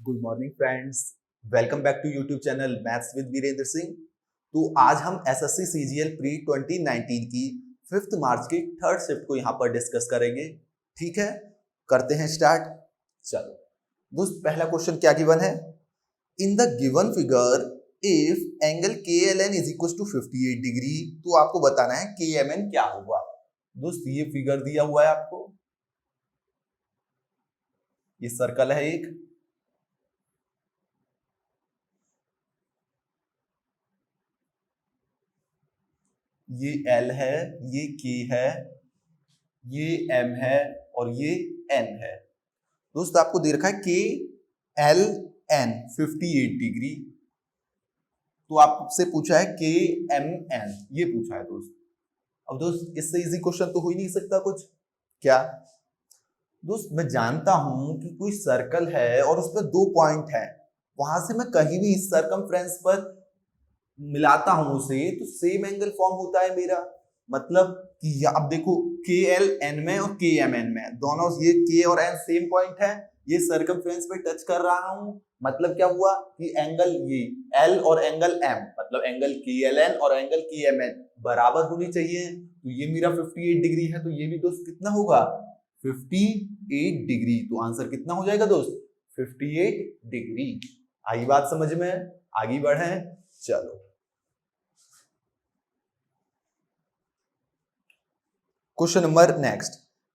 Good morning friends, welcome back to YouTube channel maths with Virendra Singh. तो आज हम SSC CGL pre 2019 की 5th मार्च की थर्ड शिफ्ट को यहाँ पर डिस्कस करेंगे। ठीक है, करते हैं स्टार्ट। चलो दोस्त, पहला क्वेश्चन क्या गिवन है? In the given figure if angle KLN is equal to 58 degree, तो आपको बताना है KMN क्या होगा। दोस्त ये फिगर दिया हुआ है आपको, ये सर्कल है एक, ये L है, ये K है, ये M है और ये N है। दोस्त आपको दे रखा है KLN 58 डिग्री, तो आपसे पूछा है KMN, ये पूछा है दोस्त। अब दोस्त इससे इजी क्वेश्चन तो हो ही नहीं सकता कुछ। क्या दोस्त, मैं जानता हूं कि कोई सर्कल है और उस पर 2 पॉइंट है, वहां से मैं कहीं भी इस सर्कमफ्रेंस पर मिलाता हूं उसे तो सेम एंगल फॉर्म होता है मेरा। मतलब कि अब देखो KLN में और KMN में दोनों, ये K और N सेम पॉइंट है, ये सर्कमफ्रेंस पे टच कर रहा हूं, मतलब क्या हुआ कि एंगल ये L और एंगल M, मतलब एंगल KLN और एंगल KMN बराबर होनी चाहिए। तो ये मेरा 58 डिग्री है, तो ये भी दोस्त कितना होगा? 58 डिग्री। तो आंसर कितना हो जाएगा दोस्त? 58 डिग्री। आई बात समझ में? आगे बढ़े, चलो क्वेश्चन नंबर नेक्स्ट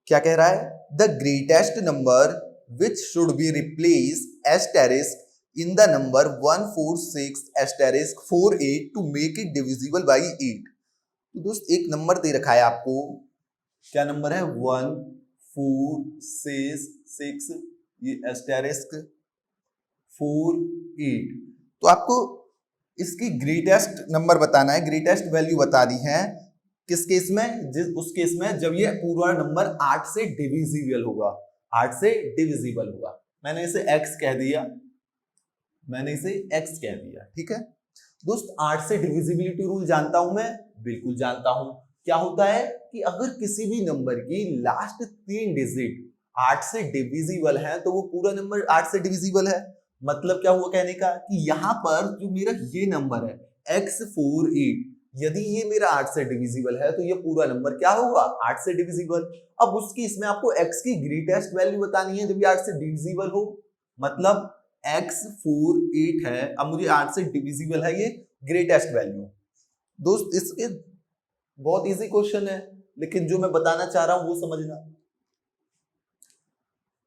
क्या कह रहा है? The greatest number which should be replace asterisk in the number 146 asterisk 48 to make it divisible by 8। तो दोस्त एक नंबर दे रखा है आपको, क्या नंबर है? 146, ये एस्टेरिस्क 48। तो आपको इसकी ग्रेटेस्ट नंबर बताना है, ग्रेटेस्ट वैल्यू बता दी है। किस केस में? उस केस में जब ये पूरा नंबर 8 से डिविजिबल होगा, 8 से डिविजिबल होगा। मैंने इसे x कह दिया, ठीक है दोस्त। 8 से डिविजिबिलिटी रूल जानता हूं मैं, बिल्कुल जानता हूं। क्या होता है कि अगर किसी भी नंबर की लास्ट 3 डिजिट 8 से डिविजिबल है तो वो पूरा नंबर 8 से डिविजिबल है। मतलब क्या हुआ कहने का कि यहां पर जो मेरा ये नंबर है x48, यदि ये मेरा 8 से डिविजिबल है तो ये पूरा नंबर क्या होगा? 8 से डिविजिबल। अब उसकी इसमें आपको x की ग्रेटेस्ट वैल्यू बतानी है जब ये 8 से डिविजिबल हो। मतलब x48 है, अब मुझे 8 से डिविजिबल है, ये ग्रेटेस्ट वैल्यू। दोस्त इसके बहुत इजी क्वेश्चन है, लेकिन जो मैं बताना चाह रहा हूं वो समझना।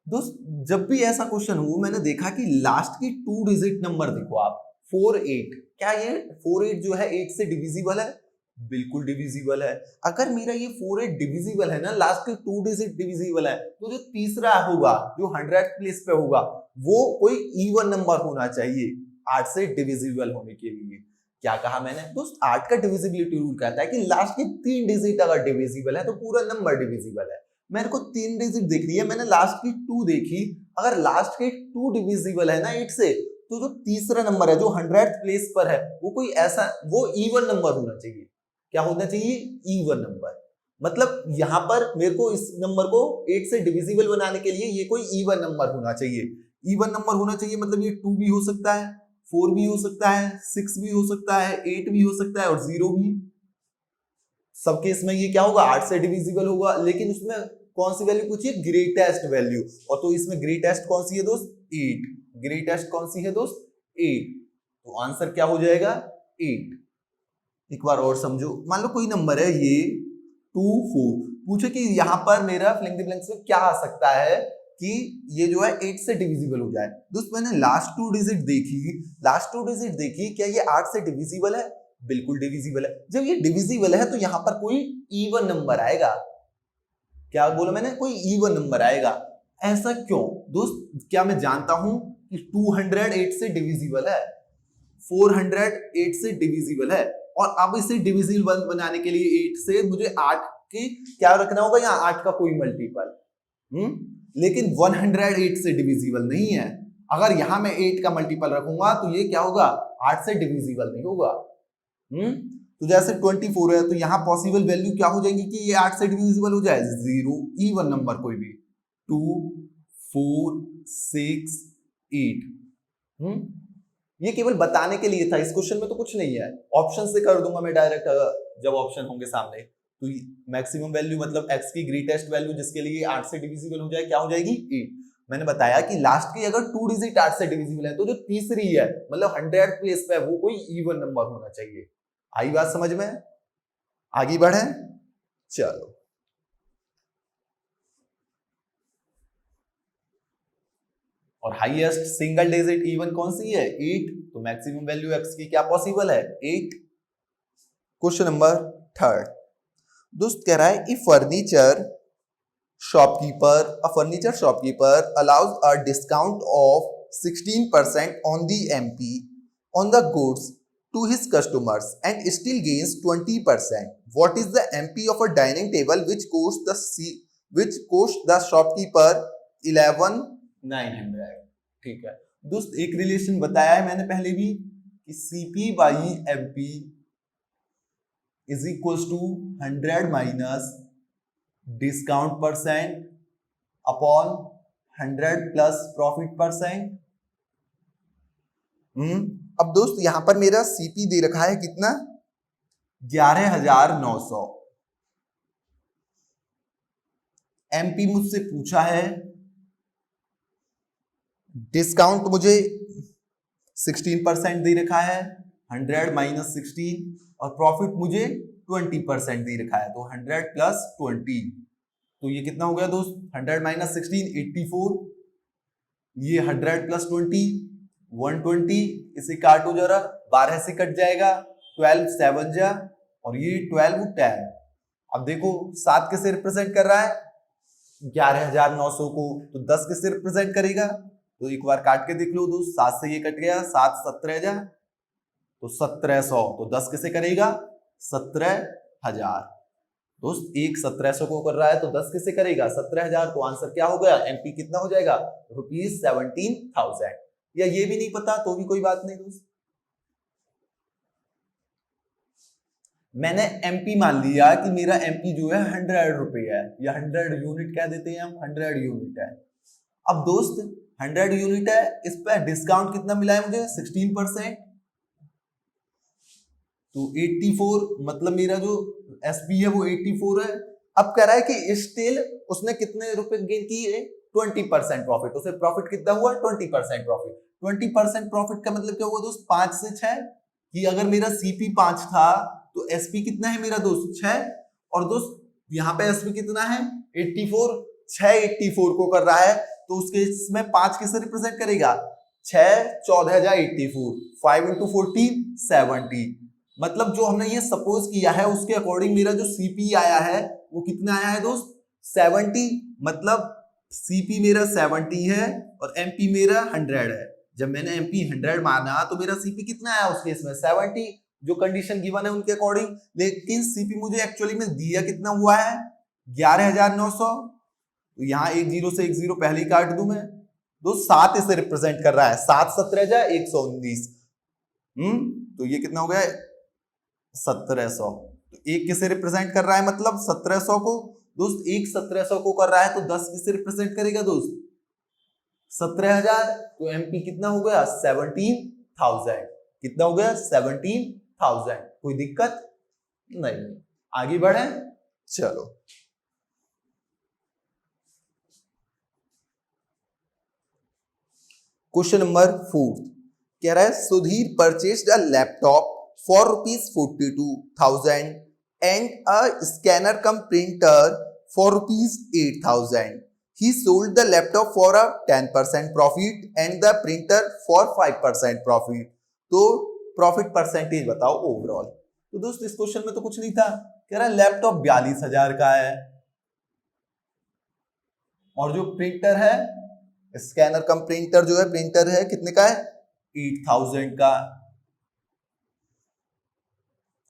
दोस्त जब भी ऐसा क्वेश्चन हो, मैंने देखा कि लास्ट की 2 डिजिट नंबर देखो आप, 48, क्या ये 48 जो है 8 से डिविजिबल है? बिल्कुल डिविजिबल है। अगर मेरा ये 48 डिविजिबल है ना, लास्ट के 2 डिजिट डिविजिबल है, तो जो तीसरा होगा जो 100th प्लेस पे होगा वो कोई इवन नंबर होना चाहिए 8 से डिविजिबल होने के लिए। क्या कहा मैंने दोस्त? 8 का डिविजिबिलिटी रूल कहता है कि लास्ट की 3 डिजिट अगर डिविजिबल है तो पूरा नंबर डिविजिबल है। मेरे को 3 डिजिट देखनी है, मैंने लास्ट की 2 देखी, अगर लास्ट के 2 डिविजिबल है ना 8 से, तो जो तीसरा नंबर है जो 100th प्लेस पर है वो कोई ऐसा, वो इवन नंबर होना चाहिए। क्या होना चाहिए? Even number. मतलब यहां पर मेरे को इस नंबर को 8 से डिविजिबल बनाने के लिए ये कोई इवन नंबर होना चाहिए। इवन नंबर होना चाहिए मतलब ये 2 भी हो सकता है, 4 भी हो सकता है, 6 भी हो सकता है, 8 भी हो सकता है और 0 भी। सब केस में ये क्या होगा? 8 से डिविजिबल होगा। लेकिन उसमें कौन सी वैल्यू पूछी है? Greatest value. और तो इसमें ग्रेटेस्ट कौन सी है दोस्त? 8। ग्रेटेस्ट कौन सी है दोस्त? 8। तो आंसर क्या हो जाएगा? 8। एक बार और समझो, मान लो कोई नंबर है ये 2 4, पूछे कि यहां पर मेरा फिलिंग द ब्लैंक्स में क्या आ सकता है कि ये जो है 8 से डिविजिबल हो जाए। दोस्त मैंने लास्ट 2 डिजिट देखी, क्या ये 8 से डिविजिबल है? बिल्कुल डिविजिबल है। जब ये डिविजिबल है तो यहां पर कोई इवन नंबर आएगा। क्या बोला मैंने? कोई इवन नंबर आएगा। ऐसा क्यों दोस्त? क्या मैं जानता हूं कि 208 से डिविजिबल है, 408 से डिविजिबल है, और अब इसे डिविजिबल बनाने के लिए 8 से मुझे 8 की क्या रखना होगा? यहाँ 8 का कोई मल्टीपल। लेकिन 108 से डिविजिबल नहीं है। अगर यहां मैं 8 का मल्टीपल रखूंगा तो ये क्या होगा? 8 से डिविजिबल नहीं होगा। तो जैसे 24 है, तो यहाँ पॉसिबल वैल्यू क्या हो जाएंगी कि ये 8 से डिविजिबल हो जाए? 0, इवन नंबर कोई भी, 2 4 6 8। ये केवल बताने के लिए था, इस क्वेश्चन में तो कुछ नहीं है। ऑप्शन से कर दूंगा मैं डायरेक्ट, जब ऑप्शन होंगे सामने। तो मैक्सिमम वैल्यू मतलब x की ग्रेटेस्ट वैल्यू जिसके लिए 8 से डिविजिबल हो जाए क्या हो जाएगी 8। मैंने बताया कि लास्ट की अगर 2 डिजिट 8 से डिविजिबल है तो जो तीसरी है मतलब 100 प्लेस पे वो कोई इवन नंबर होना चाहिए। आई बात समझ में? आगे बढ़े, चलो। और हाईएस्ट सिंगल डिजिट इवन कौन सी है 8, तो मैक्सिमम वैल्यू x की क्या पॉसिबल है 8। क्वेश्चन नंबर 3 दोस्त कह रहा है a furniture shopkeeper allows a discount of 16% on the MP on the goods to his customers and still gains 20%. What is the MP of a dining table which costs the shopkeeper 11,900? ठीक है दोस्त, एक relation बताया है मैंने पहले भी कि CP by MP is equal to 100 minus discount percent upon 100 plus profit percent. अब दोस्त यहां पर मेरा सीपी दे रखा है कितना 11,900। एमपी मुझसे पूछा है, डिस्काउंट मुझे 16% दे रखा है 100 माइनस 16 और प्रॉफिट मुझे 20% दे रखा है तो 100 प्लस 20। तो ये कितना हो गया दोस्त 100 माइनस 16 84, ये 100 प्लस 20 120, इसे काटो जरा 12 से कट जाएगा 12 7 जा और ये 12 10। अब देखो 7 किसे रिप्रेजेंट कर रहा है 11,900 को, तो 10 किसे रिप्रेजेंट करेगा, तो एक बार काट के देख लो दोस्त 7 से ये कट गया 7 17 जा तो 1700, तो 10 किसे करेगा 17,000। दोस्त एक 1700 को कर रहा है तो 10 किसे करेगा 17,000, तो आंसर क्या हो गया एमपी कितना हो जाएगा ₹17,000। या ये भी नहीं पता तो भी कोई बात नहीं दोस्त, मैंने एमपी मान लिया कि मेरा एमपी जो है 100 रुपए है या 100 यूनिट कह देते हैं हम, 100 यूनिट है। अब दोस्त 100 यूनिट है, इस पर डिस्काउंट कितना मिला है मुझे 16%, तो 84, मतलब मेरा जो एसपी है वो 84 है। अब कह रहा है कि स्टिल उसने कितने रुपए गेन किए 20% प्रॉफिट, उसे प्रॉफिट कितना हुआ 20% प्रॉफिट। 20% प्रॉफिट का मतलब क्या हुआ दोस्त 5 से 6, कि अगर मेरा सीपी 5 था तो एसपी कितना है मेरा दोस्त 6, और दोस्त यहाँ पे एसपी कितना है 84, 6 84 को कर रहा है तो उसके इसमें 5 किसे रिप्रेजेंट करेगा 6 14 84, 5 into 14 70। मतलब जो हमने ये सपोज किया है उसके अकॉर्डिंग मेरा जो सीपी आया है वो कितना आया है दोस्त 70, मतलब सीपी मेरा 70 है और एमपी मेरा 100 है। जब मैंने एमपी 100 माना तो मेरा सीपी कितना आया उसके इसमें 70, जो कंडीशन गिवन है उनके अकॉर्डिंग। लेकिन सीपी मुझे एक्चुअली में दिया कितना हुआ है 11,900, तो यहाँ एक जीरो से एक जीरो पहले ही काट दूं मैं, दो 7 इसे रिप्रेजेंट कर रहा है 7 17 जा 119, तो ये कितना हो गया 1700। तो एक किसे रिप्रेजेंट कर रहा है मतलब 1700 को, दोस्त एक 1700 को कर रहा है तो 10 किसे रिप्रेजेंट करेगा दोस्त 17,000, तो एमपी कितना हो गया 17,000, कितना हो गया 17,000। कोई दिक्कत नहीं, आगे बढ़े चलो। क्वेश्चन नंबर 4 कह रहा है Sudhir purchased a laptop for ₹42,000 and a scanner cum printer for ₹8,000. He sold the laptop for a 10% profit and the printer for 5% profit. तो प्रॉफिट परसेंटेज बताओ ओवरऑल। तो दोस्त इस क्वेश्चन में तो कुछ नहीं था, कह रहा है लैपटॉप 42,000 का है और जो प्रिंटर है स्कैनर कम प्रिंटर जो है प्रिंटर है कितने का है 8,000 का।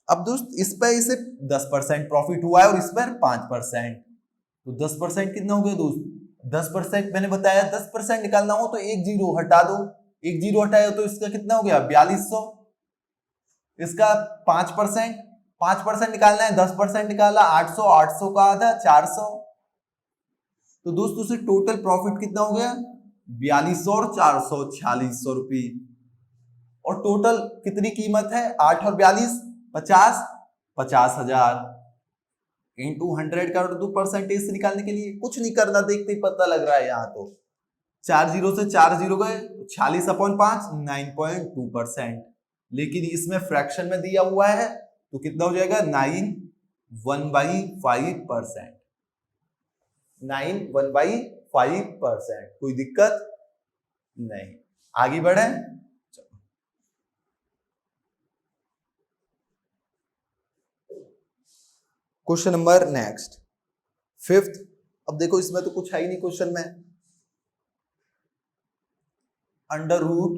अब दोस्त इस पर इसे 10% प्रॉफिट हुआ है और इस पर 5%, तो 10% कितना हो गया दोस्त 10%, मैंने बताया 10% निकालना हो तो एक जीरो हटा दो, एक जीरो हटाया तो इसका कितना हो गया 4200, इसका 5% निकालना है 10% निकाला 800, 800 का आधा 400, तो दोस्त उसे टोटल प्रॉफिट कितना हो गया 4200 और 400 4600 रुपये। और टोटल कितनी कीमत है? 8 और 42 50 50,000 इंटू 100 कर दो परसेंटेज निकालने के लिए। कुछ नहीं करना, देखते ही पता लग रहा है। यहाँ तो 4 जीरो से 4 जीरो गए, 46/5 9.2%। लेकिन इसमें फ्रैक्शन में दिया हुआ है तो कितना हो जाएगा? 9 1/5%। 9 1/5%। कोई दिक्कत नहीं। आगे बढ़े। Question number next 5th। अब देखो इसमें तो कुछ है ही नहीं क्वेश्चन में। Under root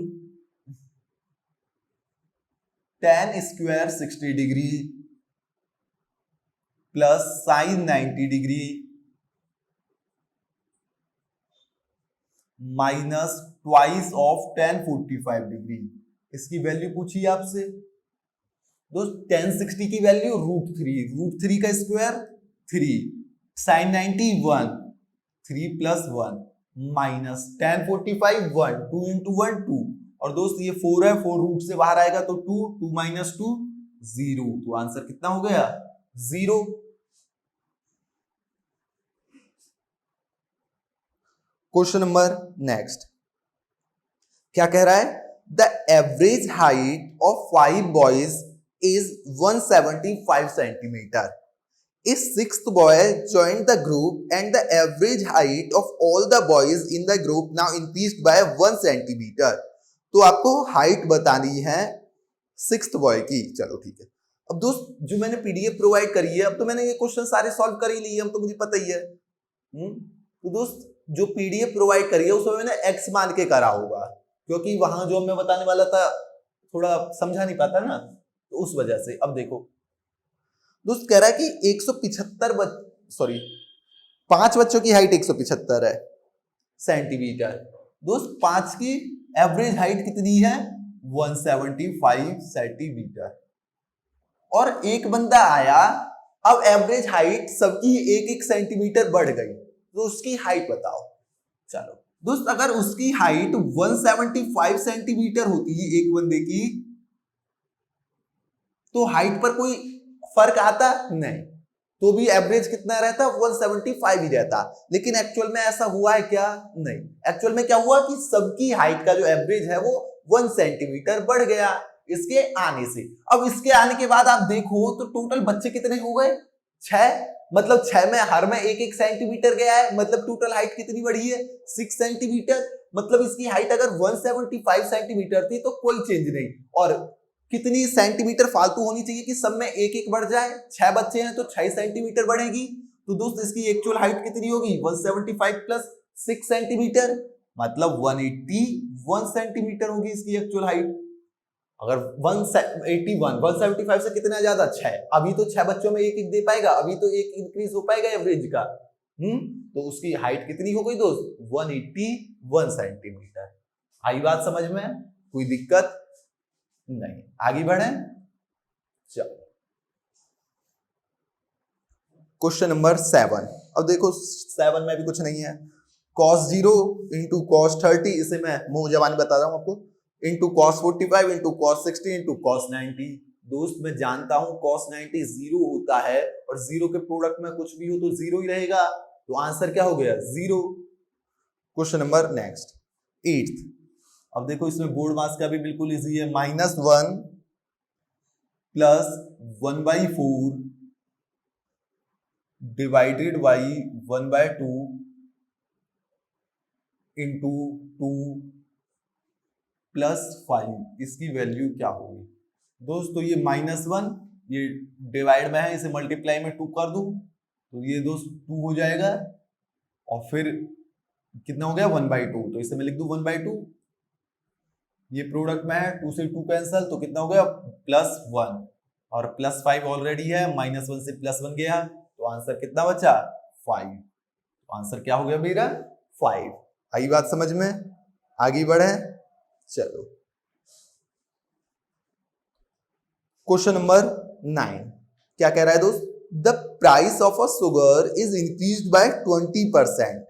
tan square 60 degree plus sine 90 degree minus twice of tan 45 degree. इसकी वैल्यू पूछी आपसे दोस्त। tan 60 की वैल्यू √3 का स्क्वायर 3, साइन 90 1, 3 + 1 माइनस tan 45 1, 2 × 1 2। और दोस्त ये 4 है, 4 रूट से बाहर आएगा तो 2, 2 - 2 0। तो आंसर कितना हो गया? 0। क्वेश्चन नंबर नेक्स्ट क्या कह रहा है? The average height of 5 boys is 175 centimetre. A sixth boy joined the group and the average height of all the boys in the group now increased by 1 centimeter. तो आपको height बतानी है sixth boy की। चलो ठीक है। अब दोस्त जो मैंने पीडीएफ प्रोवाइड करी है, अब तो मैंने ये क्वेश्चन सारे सॉल्व कर ही लिए, हम तो मुझे पता ही है। तो दोस्त जो पीडीएफ प्रोवाइड करी है उसमें मैंने एक्स मान के करा होगा, क्योंकि वहां जो मैं बताने वाला था थोड़ा समझा नहीं पाता ना, तो उस वजह से। अब देखो दोस्त कह रहा है कि 5 बच्चों की हाइट 175 है सेंटीमीटर। दोस्त 5 की एवरेज हाइट कितनी है? 175 सेंटीमीटर। और एक बंदा आया, अब एवरेज हाइट सबकी 1-1 सेंटीमीटर बढ़ गई, तो उसकी हाइट बताओ। चलो दोस्त अगर उसकी हाइट 175 सेंटीमीटर होती है एक बंदे की, तो हाइट पर कोई फर्क आता? नहीं, तो भी एवरेज कितना रहता? 175 ही रहता। लेकिन एक्चुअल में ऐसा हुआ है क्या? नहीं। एक्चुअल में क्या हुआ कि सबकी हाइट का जो एवरेज है वो 1 सेंटीमीटर बढ़ गया इसके आने से। अब इसके आने के बाद आप देखो तो टोटल बच्चे कितने हो गए? 6। मतलब 6 में हर में 1-1 सेंटीमीटर गया है, मतलब टोटल हाइट कितनी बढ़ी है? 6 सेंटीमीटर। मतलब इसकी हाइट अगर 175 सेंटीमीटर थी तो कोई चेंज नहीं। और कितनी सेंटीमीटर फालतू होनी चाहिए कि सब में 1-1 बढ़ जाए? 6 बच्चे हैं तो 6 सेंटीमीटर बढ़ेगी। तो दोस्त इसकी एक्चुअल हाइट कितनी होगी? 175 + 6 सेंटीमीटर, मतलब 181 सेंटीमीटर होगी इसकी एक्चुअल हाइट। अगर 175 से कितना ज्यादा? 6। अभी तो 6 बच्चों में 1-1 दे पाएगा, अभी तो 1 इंक्रीज हो पाएगा एवरेज का। तो उसकी हाइट कितनी हो गई दोस्त? 181 सेंटीमीटर। आई बात समझ में? कोई दिक्कत नहीं। आगे बढ़े। चलो क्वेश्चन नंबर 7। अब देखो 7 में भी कुछ नहीं है। cos 0 × cos 30, इसे मैं मुंह जबानी बता रहा हूं आपको, इंटू cos 45 × cos 60 × cos 90। दोस्त मैं जानता हूं cos 90 0 होता है, और 0 के प्रोडक्ट में कुछ भी हो तो 0 ही रहेगा। तो आंसर क्या हो गया? 0। Question number next 8th। अब देखो इसमें बोर्ड मास का भी बिल्कुल इजी है। -1 + 1/4 डिवाइडेड बाई 1/2 इंटू 2 + 5। इसकी वैल्यू क्या होगी? दोस्तों ये -1 ये डिवाइड में है, इसे मल्टीप्लाई में 2 कर दूं तो ये दोस्त 2 हो जाएगा, और फिर कितना हो गया? 1/2। तो इसे मैं लिख दूं 1/2। ये प्रोडक्ट में है, 2 से 2 कैंसल, तो कितना हो गया? +1, और +5 ऑलरेडी है, -1 से +1 गया, तो आंसर कितना बचा? 5। तो आंसर क्या हो गया मेरा? 5। आई बात समझ में? आगे बढ़े। चलो क्वेश्चन नंबर 9 क्या कह रहा है दोस्त? The price of a sugar is increased by 20%.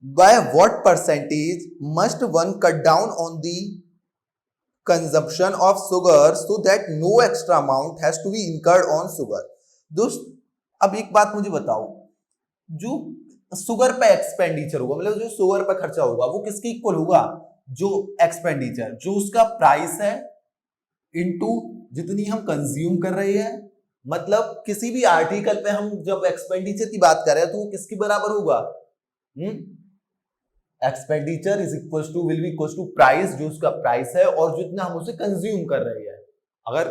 by what percentage must one cut down on the consumption of sugar so that no extra amount has to be incurred on sugar। दोस्त अब एक बात मुझे बताओ, जो sugar पे expenditure होगा, मतलब जो शुगर पे खर्चा होगा, वो किसके इक्वल होगा? जो एक्सपेंडिचर, जो उसका प्राइस है इनटू जितनी हम कंज्यूम कर रहे हैं। मतलब किसी भी आर्टिकल पे हम जब एक्सपेंडिचर की बात कर रहे हैं तो वो किसके बराबर होगा? Expenditure is equal to will be equal to price, जो उसका प्राइस है और जितना हम उसे कंज्यूम कर रहे हैं। अगर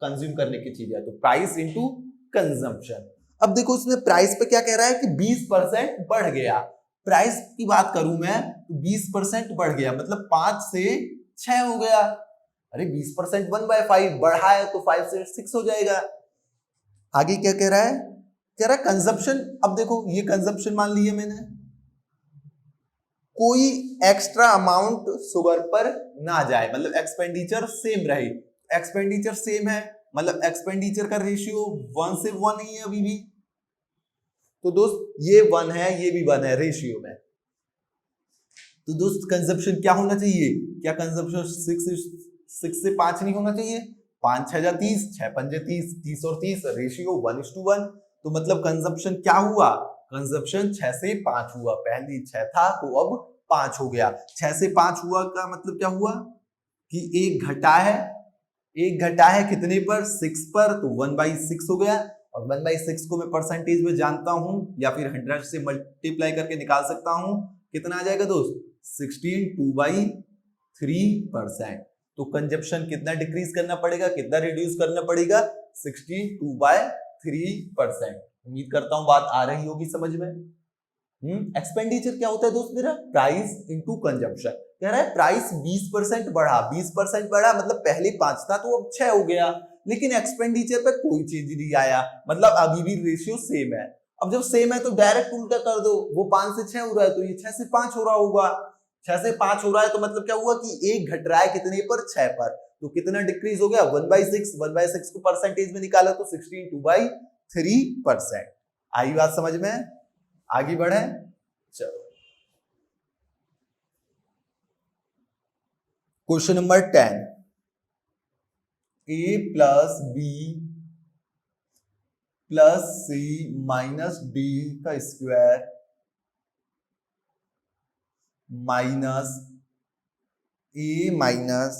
कंज्यूम करने की चीज है तो प्राइस इनटू कंजम्पशन। अब देखो इसमें प्राइस पे क्या कह रहा है कि 20% बढ़ गया। प्राइस की बात करूं मैं तो 20% बढ़ गया, मतलब 5 से 6 हो गया। अरे 20% 1/5 बढ़ा है तो 5 से 6 हो जाएगा। आगे क्या कह रहा है? कह रहा है कंजम्पशन। अब देखो ये कंजम्पशन मान लिया मैंने, कोई एक्स्ट्रा अमाउंट शुगर पर ना जाए, मतलब एक्सपेंडिचर सेम रहे। एक्सपेंडिचर सेम है मतलब एक्सपेंडिचर का रेशियो 1 से 1 ही है अभी भी। तो दोस्त ये 1 है, ये भी 1 है रेशियो में। तो दोस्त कंजम्पशन क्या होना चाहिए? क्या कंजम्पशन 6 से 5 नहीं होना चाहिए? 5 6 जा 30, 6 5 जा 30, 30 और 30 रेशियो 1:1। तो मतलब कंजम्पशन क्या हुआ? कंजम्पशन 6 से 5 हुआ। पहले 6 था तो अब 5 हो गया। 6 से 5 हुआ का मतलब क्या हुआ कि एक घटा है। एक घटा है कितने पर? 6 पर, तो 1/6 हो गया। और 1/6 को मैं परसेंटेज में जानता हूं या फिर 100 से मल्टीप्लाई करके निकाल सकता हूं। कितना आ जाएगा दोस्त? 16 2/3%। तो कंजप्शन कितना डिक्रीज करना पड़ेगा, कितना रिड्यूस करना पड़ेगा? 16 2/3%। उम्मीद करता हूं बात आ रही होगी समझ में। एक्सपेंडिचर क्या होता है दोस्त मेरा? Price into consumption. कह रहा है प्राइस 20% बढ़ा। 20% बढ़ा मतलब पहले 5 था तो अब 6 हो गया, लेकिन एक्सपेंडिचर पे कोई चेंज नहीं आया, मतलब अभी भी रेशियो सेम है। अब जब सेम है तो डायरेक्ट उल्टा कर दो, वो 5 से 6 हो रहा है तो ये 6 से 5 हो रहा होगा। 6 से 5 हो रहा है तो मतलब क्या हुआ कि एक घट रहा है कितने पर? 6 पर। तो कितना डिक्रीज हो गया? 1/6। 1/6 को परसेंटेज में निकाला तो 16 2/3%। आई बात समझ में? आगे बढ़े चलो। Question number 10, a plus b plus c minus d का square minus a minus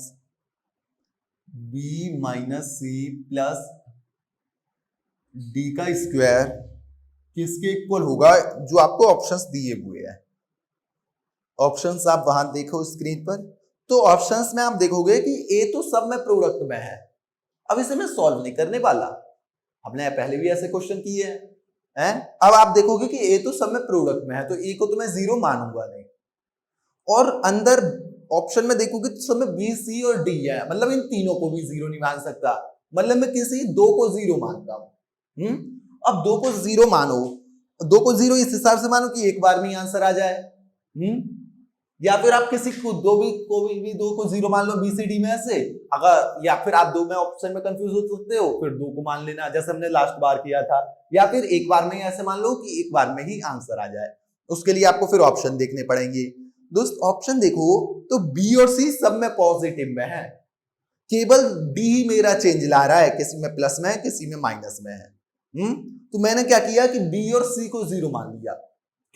b minus c plus d का स्क्वायर किसके इक्वल होगा? जो आपको ऑप्शंस दिए हुए हैं, ऑप्शंस आप वहां देखो स्क्रीन पर। तो ऑप्शंस में आप देखोगे कि ए तो सब में प्रोडक्ट में है। अब इसे मैं सॉल्व नहीं करने वाला, हमने पहले भी ऐसे क्वेश्चन किए हैं। अब आप देखोगे कि ए तो सब में प्रोडक्ट में है, तो ए को तो मैं 0 मानूंगा नहीं। और अंदर ऑप्शन में देखोगे तो सब में बी सी और डी है, मतलब इन तीनों को भी 0 नहीं मान सकता, मतलब मैं किसी 2 को 0 मानता हूं। अब 2 को 0 मानो, 2 को 0 इस हिसाब से मानो कि एक बार में आंसर आ जाए। या फिर आप किसी को दो भी 2 को 0 मान लो बीसीडी में से, अगर या फिर आप 2 में ऑप्शन में कंफ्यूज हो सकते हो, फिर 2 को मान लेना जैसे हमने लास्ट बार किया था। या फिर एक बार में ऐसे मान लो कि एक बार में ही आंसर आ जाए। उसके लिए आपको फिर ऑप्शन देखने पड़ेंगे। दोस्त ऑप्शन देखो तो बी और सी सब में पॉजिटिव में है, केवल डी ही मेरा चेंज ला रहा है, किसी में प्लस में है किसी में माइनस में है। तो मैंने क्या किया कि बी और सी को 0 मान लिया,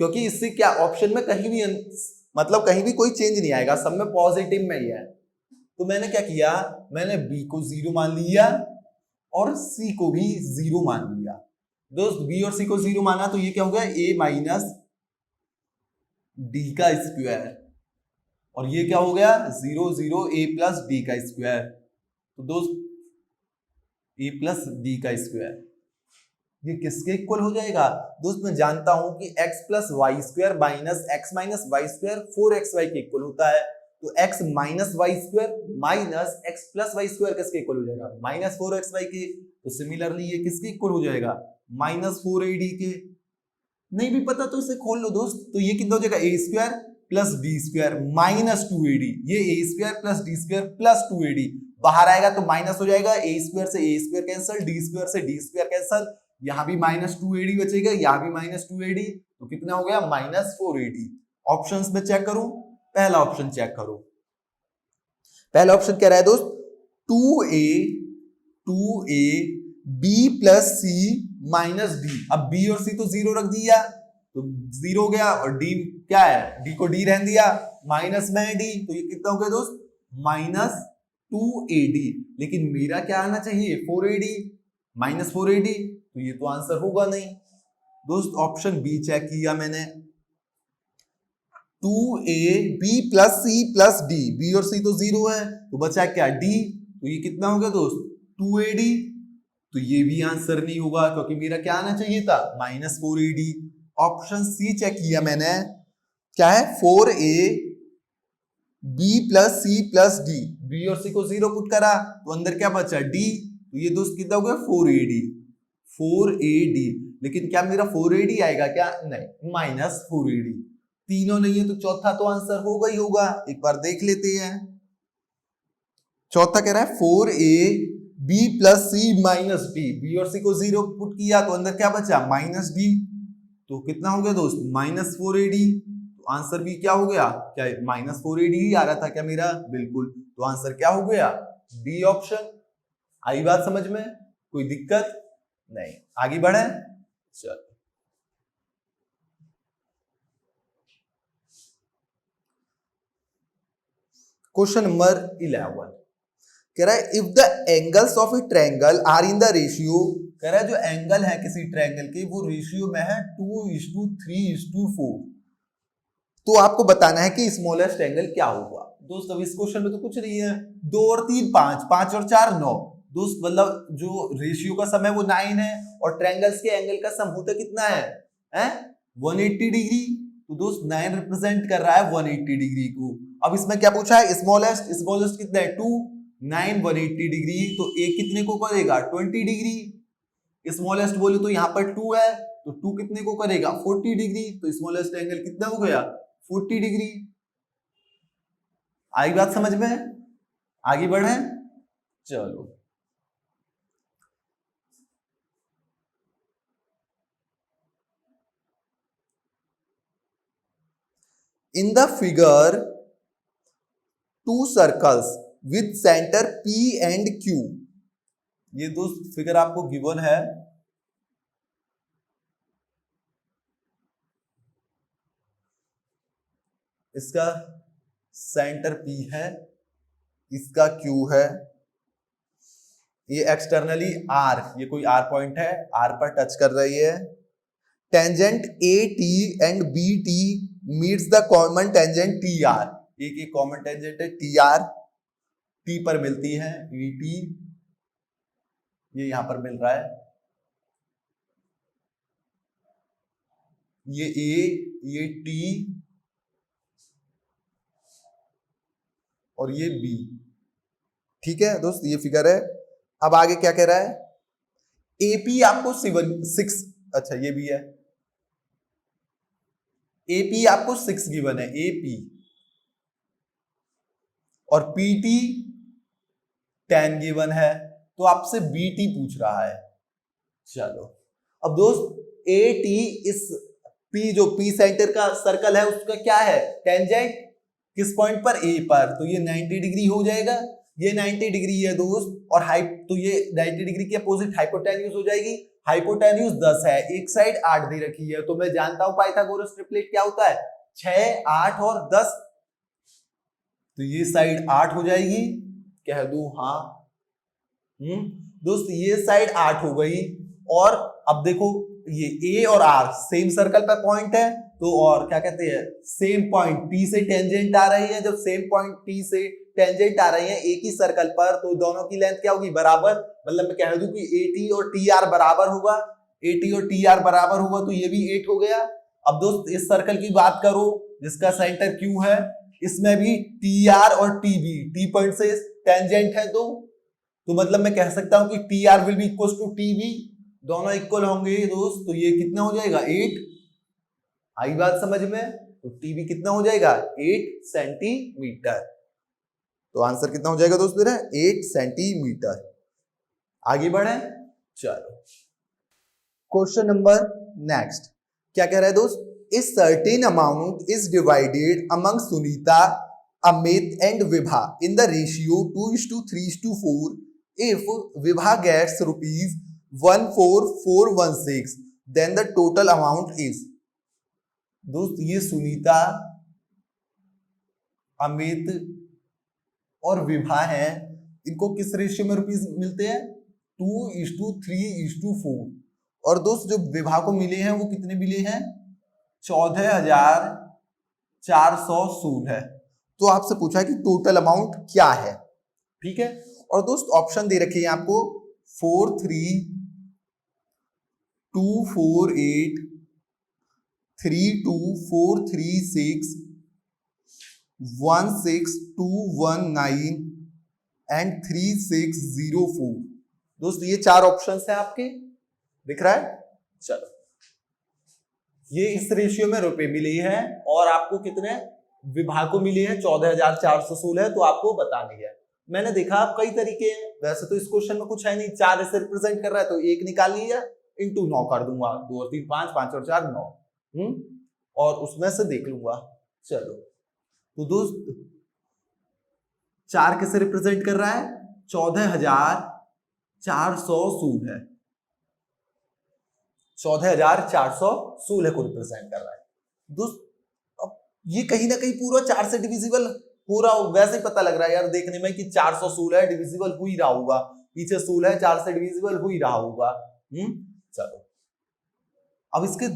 क्योंकि इससे क्या ऑप्शन में कहीं भी मतलब कहीं भी कोई चेंज नहीं आएगा, सब में पॉजिटिव में ही है। तो मैंने क्या किया, मैंने बी को 0 मान लिया और सी को भी 0 मान लिया। दोस्त बी और सी को 0 माना तो ये क्या हो गया? ए माइनस डी का स्क्वायर, और ये क्या हो गया? 0 0 ए प्लस डी का स्क्वायर। तो दोस्त ए प्लस डी का स्क्वायर ये किसके इक्वल हो जाएगा? दोस्त मैं जानता हूं कि x plus Y square minus X minus Y square 4xy के इक्वल होता है। तो x minus Y square minus X plus Y square किसके इक्वल हो जाएगा? माइनस 4xy के। तो सिमिलरली ये किसके इक्वल हो जाएगा? माइनस 4ad के। नहीं भी पता तो इसे खोल लो दोस्त। तो ये कितना हो जाएगा? A square plus d square minus 2ad। ये a square plus d square plus 2ad बाहर आएगा तो माइनस हो जाएगा। ए स्क्वायर से ए स्क्वायर कैंसिल, डी स्क्वायर से डी स्क्वायर कैंसिल, यहां भी माइनस 2ad बचेगा, यहां भी माइनस 2ad, तो कितना हो गया? Minus 4ad। ऑप्शंस में चेक करूं, पहला ऑप्शन चेक करो। पहला ऑप्शन कह रहा है दोस्त 2a b plus c minus D. अब b और c तो जीरो रख दिया तो जीरो हो गया, और d क्या है, d को d रहने दिया, माइनस में है d, तो ये कितना हो गया दोस्त, माइनस 2ad। लेकिन मेरा क्या आना चाहिए, 4ad, माइनस 4ad, तो ये तो आंसर होगा नहीं दोस्त। ऑप्शन बी चेक किया मैंने, 2ab plus C plus D, b और c तो जीरो है तो बचा क्या d, तो ये कितना हो गया दोस्त 2ad। तो ये भी आंसर नहीं होगा क्योंकि मेरा क्या आना चाहिए था, minus 4ad। Option C check किया मैंने, क्या है 4ab plus C plus D, b और c को जीरो पुट करा तो अंदर क्या बचा d, तो ये दोस्त कितना हो गया 4ad। लेकिन क्या मेरा 4ad आएगा क्या, नहीं, माइनस 4ad। तीनों नहीं है तो चौथा तो आंसर होगा ही होगा, एक बार देख लेते हैं। चौथा कह रहा है 4ab plus c minus D, B और सी को जीरो पुट किया तो अंदर क्या बचा, माइनस डी, तो कितना हो गया दोस्त, माइनस 4ad। तो आंसर भी क्या हो गया, क्या माइनस 4ad ही आ रहा था क्या मेरा, बिल्कुल, तो आंसर क्या हो गया, डी ऑप्शन। आई बात समझ में, कोई दिक्कत नहीं, आगे बढ़े। चलो क्वेश्चन नंबर 11 कह रहा है if the angles of a triangle are in the ratio, कह रहा है जो एंगल है किसी ट्रायंगल के वो रेशियो में है 2:3:4, तो आपको बताना है कि स्मॉलेस्ट एंगल क्या होगा। दोस्त अब इस क्वेश्चन में तो कुछ नहीं है, 2 और 3 5, 5 और 4 9, दोस्त मतलब जो रेशियो का सम है वो 9 है, और ट्रायंगल्स के एंगल का सम होता कितना है 180 डिग्री, तो दोस्त 9 रिप्रेजेंट कर रहा है 180 डिग्री को। अब इसमें क्या पूछा है, स्मॉलेस्ट, स्मॉलेस्ट कितना है 2, 9 180 डिग्री, तो ए कितने को करेगा 20 डिग्री, स्मॉलेस्ट बोले तो यहाँ पर 2 है तो 2 कितने को करेगा 40 डिग्री, तो स्मॉलेस्ट एंगल कितना हो गया 40 डिग्री। आई बात समझ में, आगे बढ़े। चलो in the figure 2 circles with centre P and Q, ये दोस्त फिगर आपको गिवन है, इसका सेंटर P है, इसका Q है, ये एक्सटर्नली R, ये कोई R पॉइंट है, R पर टच कर रही है। Tangent AT and BT meets the common tangent TR, एक कॉमन टेंजेंट है TR, T पर मिलती है ET, ये यहां पर मिल रहा है, ये A, ये T और ये B। ठीक है दोस्त, ये फिगर है। अब आगे क्या कह रहा है, AP आपको 6, अच्छा ये भी है, AP आपको 6 गिवन है, AP, और PT 10 गिवन है, तो आपसे BT पूछ रहा है। चलो अब दोस्त AT इस P, जो P सेंटर का सर्कल है उसका क्या है, टेंजेंट किस पॉइंट पर, A पर, तो ये 90 डिग्री हो जाएगा, ये 90 डिग्री है दोस्त, और तो ये 90 डिग्री की अपोजिट हाइपोटेन्यूज हो जाएगी, हाइपोटेन्यूज 10 है, एक साइड 8 दे रखी है, तो मैं जानता हूं पाइथागोरस ट्रिपलेट क्या होता है, 6 8 और 10, तो ये साइड 8 हो जाएगी, कह दूं हाँ, दोस्त ये साइड 8 हो गई, और अब देखो ये A और R सेम सर्कल पर पॉइंट है, तो और क्या कहते हैं, सेम पॉइंट P से टेंजेंट आ रही है, जब सेम पॉइंट P से टेंजेंट आ रही है एक ही सर्कल पर, तो दोनों की लेंथ क्या होगी, बराबर, मतलब मैं कह दूं कि AT और TR बराबर होगा, AT और TR बराबर होगा, तो ये भी 8 हो गया। अब दोस्त इस सर्कल की बात करो जिसका सेंटर Q है, इसमें भी TR और TB T पॉइंट से टेंजेंट है, तो मतलब मैं कह सकता हूं कि TR will be equal to TB, दोनों इक्वल होंगे दोस्त, तो ये कितना हो जाएगा 8। आई बात समझ में, तो TB कितना हो जाएगा 8 सेंटीमीटर, तो आंसर कितना हो जाएगा दोस्त मेरा 8 सेंटीमीटर। आगे बढ़े, चलो क्वेश्चन नंबर नेक्स्ट क्या कह रहा है दोस्त, a certain amount is divided among Sunita, Amit and Vibha in the ratio 2:3:4 if Vibha gets rupees 14416 then the total amount is। दोस्त ये सुनीता, अमित और विभा है, इनको किस रेशियो में रुपीस मिलते हैं 2:3:4 और दोस्त जो विभा को मिले हैं वो कितने मिले हैं 14,416। तो आपसे पूछा है कि टोटल अमाउंट क्या है, ठीक है। और दोस्त ऑप्शन दे रखे हैं आपको 432448 32436 16219 एंड 3604। दोस्त ये 4 ऑप्शंस हैं आपके, दिख रहा है। चलो ये इस रेशियो में रुपए मिले हैं और आपको कितने विभाग को मिले हैं 14,416, तो आपको बतानी है। मैंने देखा आप कई तरीके हैं, वैसे तो इस क्वेश्चन में कुछ है नहीं, 4 ऐसे रिप्रेजेंट कर रहा है तो 1 निकाल लिया इंटू 9 कर दूंगा, 2 और 3 5, 5 और 4 9, और उसमें से देख लूंगा। चलो तो दोस्त 4 किसे रिप्रेजेंट कर रहा है 14,416, 14,416 को रिप्रेजेंट कर रहा है। दोस्त अब ये कहीं ना कहीं पूरा 4 से डिविजिबल हो रहा हो, वैसे ही पता लग रहा है यार देखने में कि 416 डिविजिबल हो ही रहा होगा, पीछे 16 4 से डिविजिबल हो ही रहा होगा। चलो अब इसके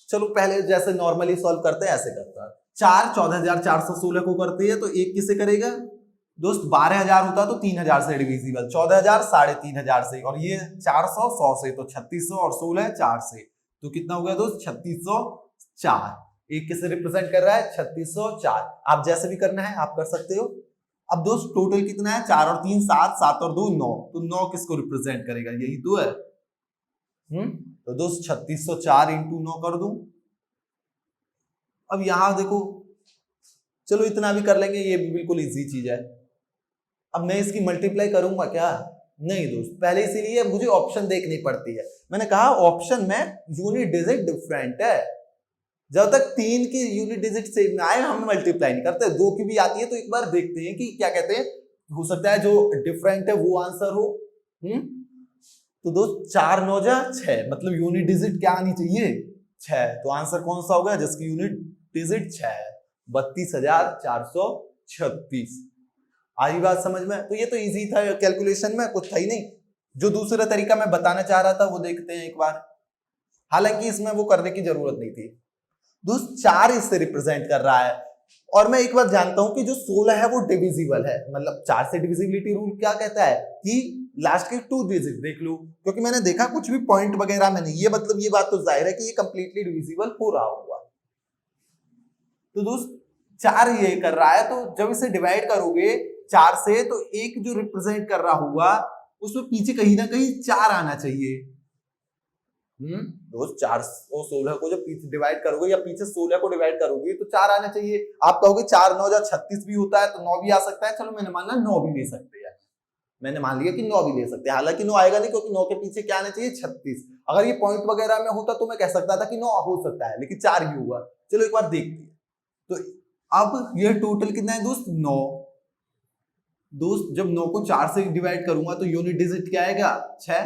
चलो पहले जैसे नॉर्मली सॉल्व करते हैं ऐसे करता है। 4 14,416 को करते हैं तो 1 किसे करेगा दोस्त 12,000 होता तो 3,000 से डिविजिबल, 14,000 3,500 से, और ये 400 100 से, तो 3600 और 16 4 से, तो कितना हो गया दोस्त 3604। 1 किसे रिप्रेजेंट कर रहा है 3604। आप जैसे भी करना है आप कर सकते हो। अब दोस्त टोटल कितना है 4 और 3 7, 7 और 2 9, तो 9 किसको रिप्रेजेंट करेगा, यही तो है। तो दोस्त 3604 इंटू 9 कर दूं। अब यहां देखो, चलो इतना भी कर लेंगे, ये भी बिल्कुल इजी चीज है। अब मैं इसकी मल्टीप्लाई करूंगा क्या, नहीं दोस्त, पहले इसीलिए मुझे ऑप्शन देखनी पड़ती है। मैंने कहा ऑप्शन में यूनिट डिजिट डिफरेंट है, जब तक 3 की यूनिट डिजिट सेम ना आए हम मल्टीप्लाई नहीं करते। 2 की भी आती है तो एक बार देखते हैं कि क्या कहते हैं, हो सकता है जो डिफरेंट है वो आंसर हो। तो दोस्त 4 9 जा 6, मतलब यूनिट डिजिट क्या आनी चाहिए 6, तो आंसर कौन सा होगा जिसकी यूनिट डिजिट 6 है, 32,436। आई बात समझ में। तो ये तो इजी था, कैलकुलेशन में कुछ था ही नहीं। जो दूसरा तरीका मैं बताना चाह रहा था वो देखते हैं एक बार, हालांकि इसमें वो करने की जरूरत नहीं थी। दोस्त 4 इससे रिप्रेजेंट कर रहा है, और मैं एक बात जानता हूं कि जो 16 है वो डिविजिबल है, मतलब 4 से डिविजिबिलिटी रूल क्या कहता है कि लास्ट के 2 डिजिट देख लो, क्योंकि मैंने देखा कुछ भी पॉइंट वगैरह में नहीं, ये मतलब ये बात तो जाहिर है कि ये कंप्लीटली डिविजिबल हो रहा होगा। तो दोस्त 4 ये कर रहा है, तो जब इसे डिवाइड करोगे 4 से तो 1 जो रिप्रेजेंट कर रहा होगा उसमें पीछे कहीं ना कहीं 4 आना चाहिए। दोस्त 4 और 16 को जब पीछे डिवाइड करोगे या पीछे 16 को डिवाइड करोगे तो 4 आना चाहिए। आप कहोगे 4 9 जा 36 भी होता है तो 9 भी आ सकता है, चलो मैंने माना 9 भी ले सकते हैं, मैंने मान लिया कि 9 भी ले सकते हैं, हालांकि 9 आएगा नहीं क्योंकि 9 के पीछे क्या आना चाहिए 36। अगर ये पॉइंट वगैरह में होता तो मैं कह सकता था कि 9 हो सकता है, लेकिन 4 ही हुआ। चलो एक बार देखते हैं। तो अब ये टोटल कितना है दोस्त 9। दोस्त जब 9 को 4 से डिवाइड करूंगा तो यूनिट डिजिट क्या आएगा 6,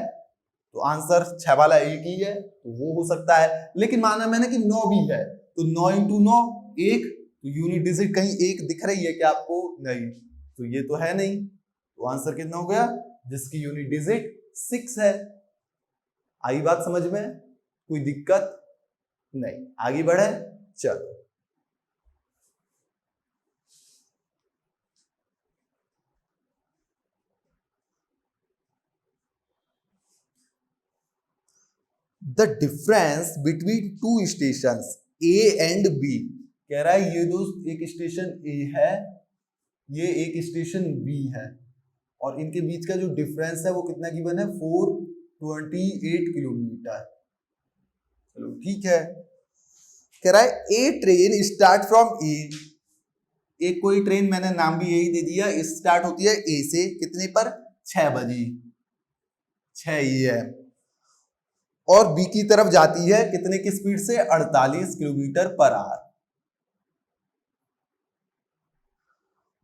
तो आंसर 6 वाला एक ही है, तो वो हो सकता है। लेकिन माना मैंने कि 9 भी है, तो 9 इंटू 9 1, तो यूनिट डिजिट कहीं 1 दिख रही है क्या आपको, नहीं, तो ये तो है नहीं, तो आंसर कितना हो गया जिसकी यूनिट डिजिट 6 है। आई बात समझ में, कोई दिक्कत नहीं, आगे बढ़े। चलो the difference between 2 stations A and B, कह रहा है ये दोस्त एक स्टेशन ए है, ये एक स्टेशन बी है, और इनके बीच का जो डिफरेंस है वो कितना गिवन है 428 किलोमीटर। चलो ठीक है। कह रहा है ए ट्रेन स्टार्ट फ्रॉम ए, एक कोई ट्रेन, मैंने नाम भी यही दे दिया, स्टार्ट होती है ए से, कितने पर 6 बजे 6 AM, और बी की तरफ जाती है कितने की स्पीड से, 48 किलोमीटर पर आवर।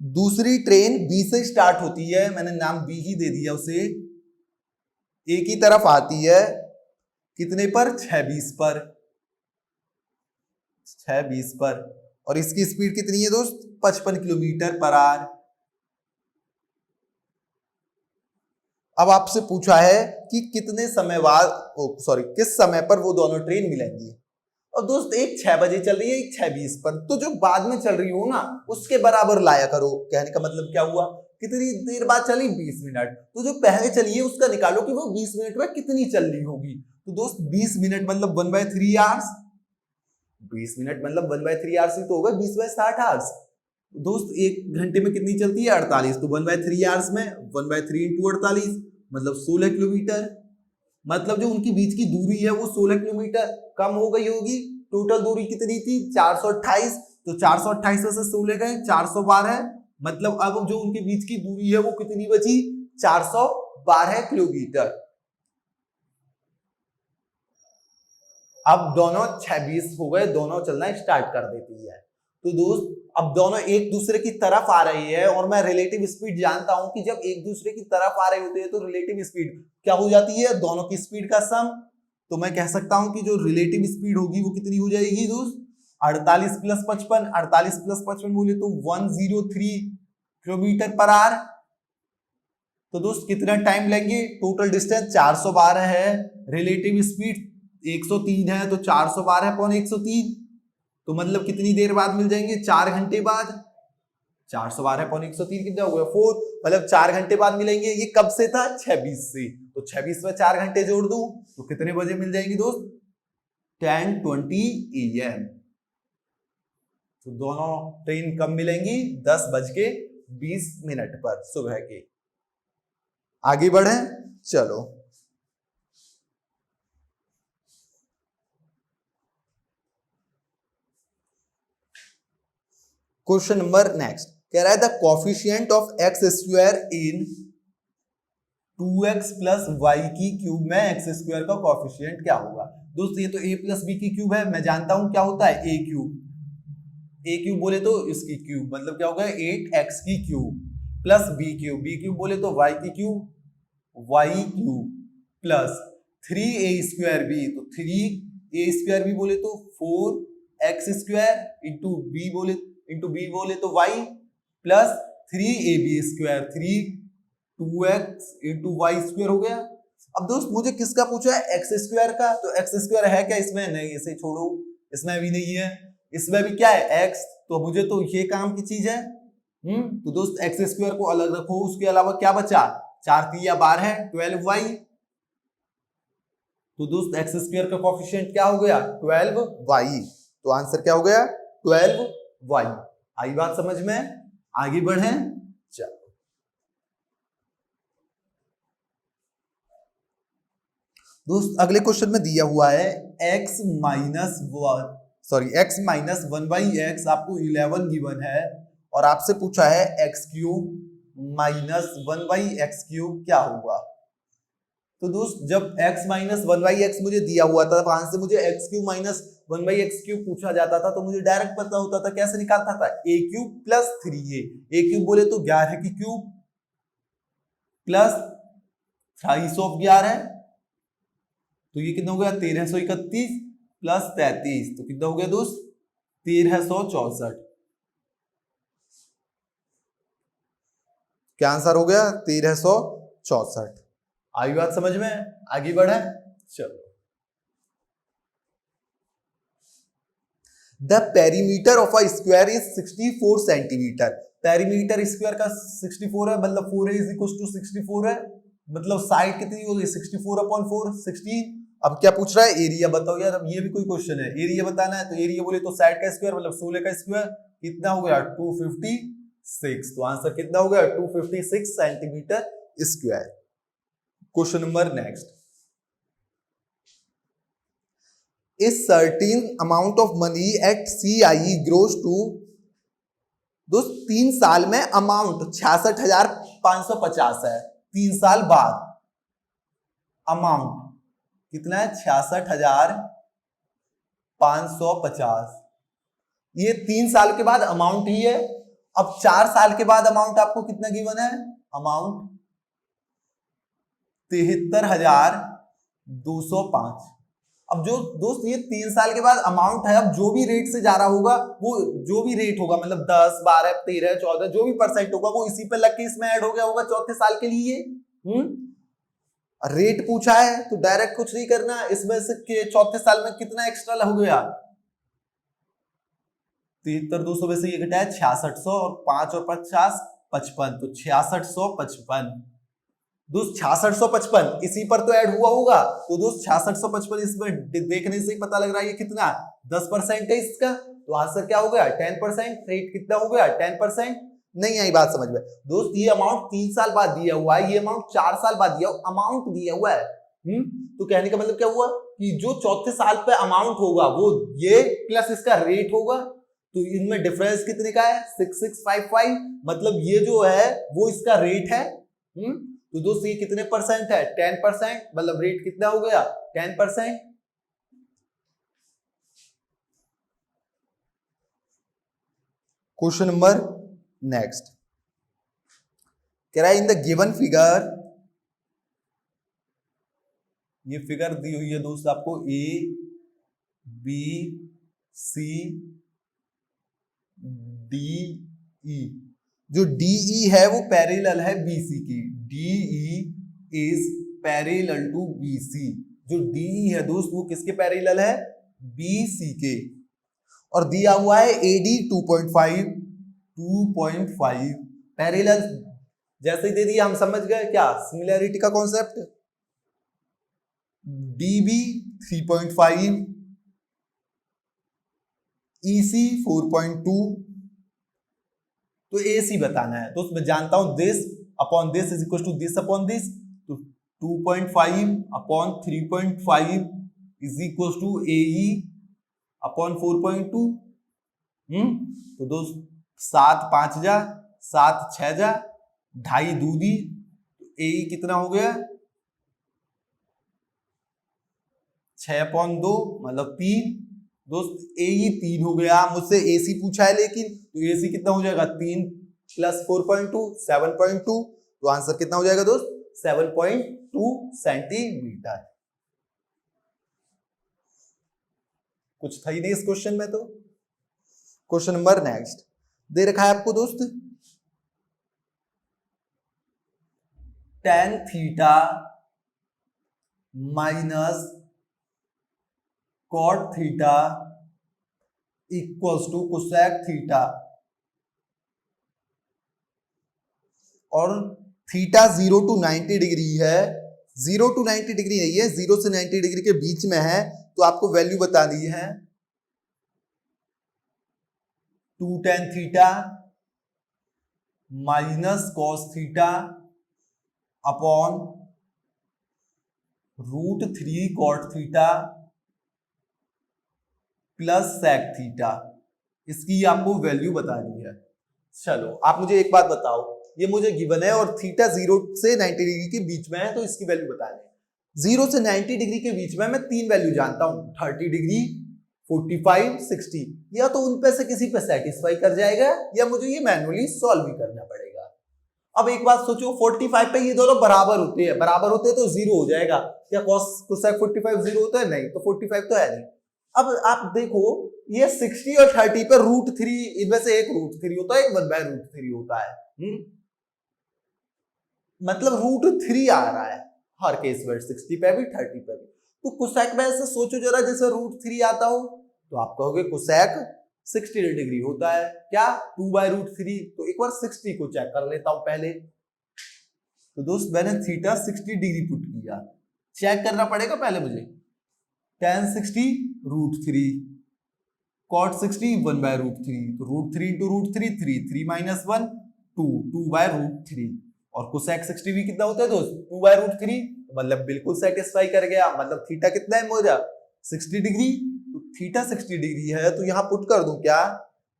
दूसरी ट्रेन बी से स्टार्ट होती है, मैंने नाम बी ही दे दिया उसे, ए की तरफ आती है कितने पर, 6:20 पर, 6:20 पर, और इसकी स्पीड कितनी है दोस्त, 55 किलोमीटर पर आवर। अब आपसे पूछा है कि कितने समय बाद, किस समय पर वो दोनों ट्रेन मिलेंगी। और दोस्त एक 6 बजे चल रही है, एक 6:20 पर, तो जो बाद में चल रही हो ना उसके बराबर लाया करो। कहने का मतलब क्या हुआ, कितनी देर बाद चली, 20 मिनट, तो जो पहले चली है उसका निकालो कि वो 20 मिनट में कितनी चल रही होगी। तो दोस्त 20 मिनट मतलब 1/3 आवर्स, 20 मिनट मतलब 1/3 आवर्स ही तो होगा, 20/60 आवर्स। दोस्त एक घंटे में कितनी चलती है, 48, तो 1/3 आवर्स में 1/3 इंटू 48 मतलब 16 किलोमीटर। मतलब जो उनकी बीच की दूरी है वो 16 किलोमीटर कम हो गई होगी। टोटल दूरी कितनी थी, 428, तो 428 में से 16 गए 412, मतलब अब जो उनके बीच की दूरी है वो कितनी बची, 412 किलोमीटर। अब दोनों 6:20 हो गए, दोनों चलना स्टार्ट कर देती है। तो दोस्त अब दोनों एक दूसरे की तरफ आ रही है, और मैं रिलेटिव स्पीड जानता हूं कि जब एक दूसरे की तरफ आ रहे होते हैं तो रिलेटिव स्पीड क्या हो जाती है, दोनों की स्पीड का सम। तो मैं कह सकता हूं कि जो रिलेटिव स्पीड होगी वो कितनी हो जाएगी दोस्त, 48 + 55, 48 + 55 बोले तो 103 किलोमीटर पर आवर। तो दोस्त कितना टाइम लेंगे, टोटल डिस्टेंस 412 है, रिलेटिव स्पीड 103 है, तो 412/103, तो मतलब कितनी देर बाद मिल जाएंगे, 4 घंटे बाद। 412/103 कितना हो गया, 4, मतलब 4 घंटे बाद मिलेंगे। ये कब से था, 6:20 से, तो 6:20 में 4 घंटे जोड़ दूं तो कितने बजे मिल जाएंगे दोस्त, 10:20 AM। तो दोनों ट्रेन कब मिलेंगी, 10:20 पर सुबह के। आगे बढ़े, चलो क्वेश्चन नंबर नेक्स्ट कह रहा है the coefficient of x square in 2x + y³ में एक्स स्क्वायर का कोफिशिएंट क्या होगा। दोस्त ये तो a + b की क्यूब है, मैं जानता हूं क्या होता है, a³ बोले तो इसकी क्यूब, मतलब क्या होगा 8x³ + b³ बोले तो y³ प्लस 3a² तो 3a² बोले तो 4x² इंटू b बोले तो y plus 3ab² 2x into y² हो गया। अब दोस्त मुझे किसका पूछा है, x² का, तो x² है क्या इसमें, नहीं, इसे छोड़ो, इसमें भी नहीं है, इसमें भी क्या है x, तो मुझे तो ये काम की चीज है। तो दोस्त x² को अलग रखो, उसके अलावा क्या बचा, 4 × 3 = 12 12y। तो दोस्त x² का कोफिशिएंट क्या हो गया, 12y, तो आंसर क्या हो गया, 12y। आई बात समझ में, आगे बढ़े, चलो दोस्त अगले क्वेश्चन में दिया हुआ है x - 1/x आपको 11 गिवन है, और आपसे पूछा है x³ - 1/x³ क्या होगा। तो दोस्त जब x - 1/x मुझे दिया हुआ था, वहां से मुझे x³ - 1/x³ पूछा जाता था, तो मुझे डायरेक्ट पता होता था, कैसे निकालता था, a³ + 3a, a³ बोले तो 11 की क्यूब प्लस 311, तो ये कितना हो गया, 1331 + 33, तो कितना हो गया दोस्त, 1364। क्या आंसर हो गया, 1364। आई बात समझ में, आगे बढ़े, चलो the perimeter of a square is 64 centimetre. Perimeter square का 64 है, मतलब 4a = 64 है, मतलब साइड कितनी होगी, 64/4 16। अब क्या पूछ रहा है, एरिया बताओ यार, अब ये भी कोई क्वेश्चन है, एरिया बताना है, तो एरिया बोले तो साइड का स्क्वायर मतलब 16 का स्क्वायर, कितना हो गया 256, तो आंसर कितना हो गया 256 centimetre square. Question number next, a certain amount of money at CIE grows to, दोस्त 3 साल में अमाउंट 66,550 है, 3 साल बाद अमाउंट कितना है 66,550। ये 3 साल के बाद अमाउंट ही है। अब 4 साल के बाद अमाउंट आपको कितना गिवन है, अमाउंट 73,205। अब जो दोस्त ये 3 साल के बाद अमाउंट है, अब जो भी रेट से जा रहा होगा वो जो भी रेट होगा मतलब 10, 12, 13, 14 जो भी परसेंट होगा वो इसी पे लग के इसमें ऐड हो गया होगा चौथे साल के लिए। रेट पूछा है तो डायरेक्ट कुछ नहीं करना, इसमें से चौथे साल में कितना एक्स्ट्रा हो गया 73,200 में से ये घटा है 6600 और 5 और 50 55, तो 6655। दोस्त 6655 इसी पर तो ऐड हुआ होगा, तो दोस्त 6655 इसमें देखने से ही पता लग रहा है ये कितना 10% है इसका, तो आंसर क्या हो गया 10%। रेट कितना हो गया 10%। नहीं आई बात समझ में दोस्त, ये अमाउंट 3 साल बाद दिया हुआ है, ये अमाउंट 4 साल बाद दिया अमाउंट दिया हुआ है। तो कहने का मतलब क्या हुआ कि जो चौथे साल पे अमाउंट होगा वो ये प्लस इसका रेट होगा, तो इनमें डिफरेंस कितने का है 6655, मतलब ये जो है वो इसका रेट है। तो दोस्त ये कितने परसेंट है 10%, मतलब रेट कितना हो गया 10%। क्वेश्चन नंबर नेक्स्ट कह रहा है इन द गिवन फिगर, ये फिगर दी हुई है दोस्त आपको A B C D E, जो डीई है वो पैरेलल है बीसी की, DE is parallel to BC. जो डीई है दोस्त वो किसके पैरेलल है बीसी के, और दिया हुआ है एडी 2.5 पैरेलल, जैसे ही दे दिया हम समझ गए क्या सिमिलैरिटी का कॉन्सेप्ट। डीबी 3.5, ईसी 4.2, तो एसी बताना है। तो उसमें जानता हूं this upon this is equal to this upon this, तो 2.5 upon 3.5 is equal to AE upon 4.2। तो दोस्त 7 5 जा 7 6 जा 2.5 दूदी, एई कितना हो गया 6/2 मतलब 3। दोस्त एई 3 हो गया, मुझसे एसी पूछा है लेकिन, तो एसी कितना हो जाएगा 3 प्लस 4.2 7.2, तो आंसर कितना हो जाएगा दोस्त 7.2 सेंटीमीटर। कुछ था ही नहीं इस क्वेश्चन में। तो क्वेश्चन नंबर नेक्स्ट दे रखा है आपको दोस्त, tan theta minus cot theta equals to cosec theta, और थीटा 0 to 90 डिग्री है, 0 to 90 डिग्री नहीं है, 0 से 90 डिग्री के बीच में है, तो आपको वैल्यू बता दी है 2 tan theta minus cos theta upon √3 cot theta plus sec theta, इसकी आपको वैल्यू बतानी है। चलो आप मुझे एक बात बताओ, ये मुझे गिवन है और थीटा 0 से 90 डिग्री के बीच में है, तो इसकी वैल्यू बतानी है। 0 से 90 डिग्री के बीच में मैं 3 वैल्यू जानता हूं, 30 डिग्री 45 60, या तो उन पे से किसी पे सेटिस्फाई कर जाएगा या मुझे ये मैन्युअली सॉल्व भी करना पड़ेगा। अब एक बात सोचो 45 पे ये दोनों बराबर होते हैं, बराबर होते हैं तो 0 हो जाएगा, क्या cosec 45 0 होता है नहीं, तो 45 तो है नहीं। अब आप देखो ये 60 और 30 पे √3, इनमें से एक √3 होता है, एक 1/√3 होता है, मतलब √3 आ रहा है हर केस में, 60 पे भी 30 पे भी। तो कोसेक में ऐसे सोचो जरा जैसे √3 आता हो, तो आप कहोगे कोसेक 60 डिग्री होता है, क्या 2/√3। तो एक बार 60 को चेक कर लेता हूं पहले। तो दोस्त मैंने थीटा 60 डिग्री पुट किया, चेक करना पड़ेगा पहले मुझे, tan 60 √3, cot 60 1/√3, तो √3 into √3 3, 3 minus 1 2, 2/√3, और कोसेक 60 भी कितना होता है दोस्त 2/√3, मतलब बिल्कुल सेटिस्फाई कर गया। मतलब थीटा कितना है मेरा 60 डिग्री, तो थीटा 60 डिग्री है, तो यहां पुट कर दूं क्या,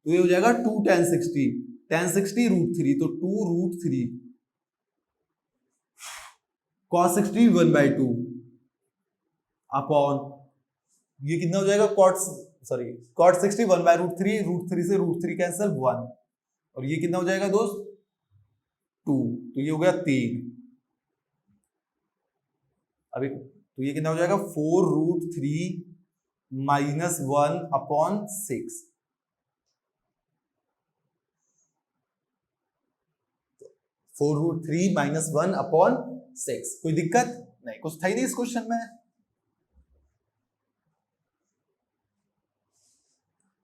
तो ये हो जाएगा 2 tan 60, tan 60 √3, तो 2√3, cos 60 1/2, अपॉन ये कितना हो जाएगा कॉट 61 बाय रूट थ्री से रूट थ्री कैंसिल 1 और ये कितना हो जाएगा दोस्त 2 तो ये हो गया 3 अभी तो ये कितना हो जाएगा 4 root 3 minus 1 upon 6 4 root 3 minus 1 upon 6 कोई दिक्कत नहीं कुछ था ही नहीं इस क्वेश्चन में।